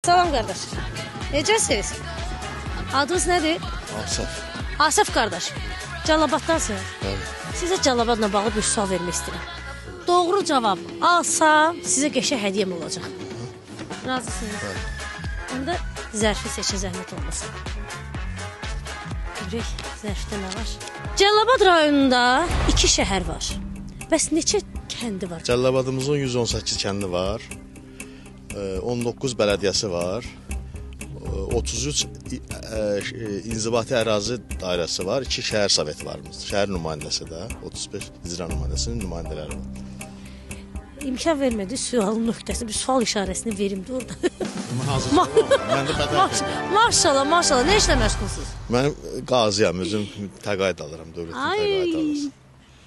Salam qardaş. Necəsiz? Adınız nədir? Asaf. Asaf qardaş. Cəlabaddansınız. Bəli. Sizə Cəlabadla bağlı bir sual vermək istəyirəm. Doğru cavab alsam sizə qəşəng hədiyyəm olacaq. Razısınız? Bəli. Onda zərfi seçin, zəhmət olmasın. Görək, zərfdə nə var? Cəlabad rayonunda 2 şəhər var. Bəs neçə kəndi var? Cəlilabadımızın 118 kəndi var. 19 bələdiyyəsi var. 33 inzibati ərazi dairəsi var. 2 şəhər soveti varımızdır. Şəhər nümayəndəsi də, 35 icra nümayəndəsinin nümayəndələri var. İmkan vermədi sualın nöqtəsini, bir sual işarəsini verim də orada. Mən də bədəl. Maşallah, maşallah. Nə işlə məşğulsunuz? Mən qazıyam, özüm təqaüd alıram, dövlətin təqaüd alıram.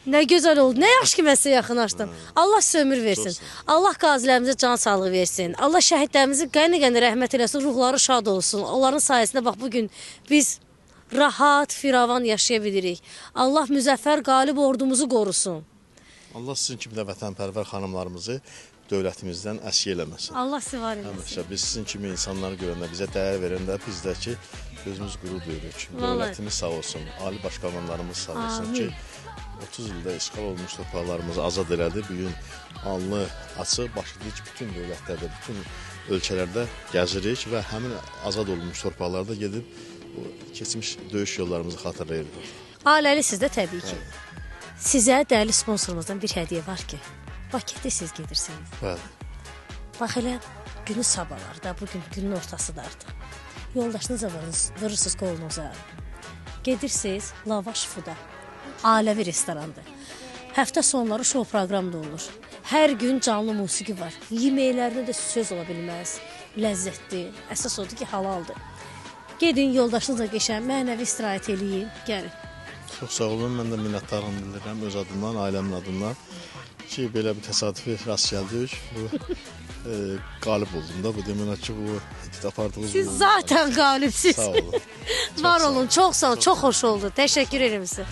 Nə gözəl oldu. Nə yaxşı ki, mən sizə yaxınlaşdım. Allah sizə ömür versin. Allah qazilərimizə can sağlığı versin. Allah şəhidlərimizin qəni-qəni rəhmət eləsin, ruhları şad olsun. Onların sayəsində bax bugün biz rahat, firavan yaşaya bilirik. Allah müzəffər qalib ordumuzu qorusun. Allah sizin kimi də vətənpərvər xanımlarımızı dövlətimizdən əskiy eləməsin. Allah sizi var eləsin. Həmişə biz sizin kimi insanları görəndə, bizə dəyər verəndə bizdəki özümüz qürur duyuruq. Dövlətimiz sağ olsun, ali baş komandanlarımız sağ olsun ki, 30 ildə işğal olmuş torpaqlarımızı azad elədi. Bugün alnı açıq, başlayıq bütün dövlətlərdə, bütün ölkələrdə gəzirik və həmin azad olmuş torpaqlarda gedib keçmiş döyüş yollarımızı xatırlayırıq. Ailəli sizdə təbii ki. Sizə dəyərli sponsorumuzdan bir hədiyyə var ki, Bakıda siz gedirsiniz. Bəli. Bax elə günü sabahlarda, bugün günün ortasıdır artıq. Yoldaşınıza vurursunuz qolunuza. Gedirsiniz Lavaş Fuda. Ailəvi restorandır. Həftə sonları şou proqramı da olur. Hər gün canlı musiqi var. Yeməklərində də söz ola bilməz. Ləzzətli. Əsas odur ki, halaldır. Gedin yoldaşınızla qəşəng mənəvi istirahət eləyin, gəlin. Çox sağ olun. Mən də minnətdarlığımı bildirirəm öz adımdan, ailəmin adından ki, belə bir təsadüfi rast gəldik. Bu qalib oldum da. Bu demək ki, bu apardığınız Siz zaten qalibsiz. Sağ olun. Var olun, çox sağ olun, çox xoş oldu. Təşəkkür ederim sizə.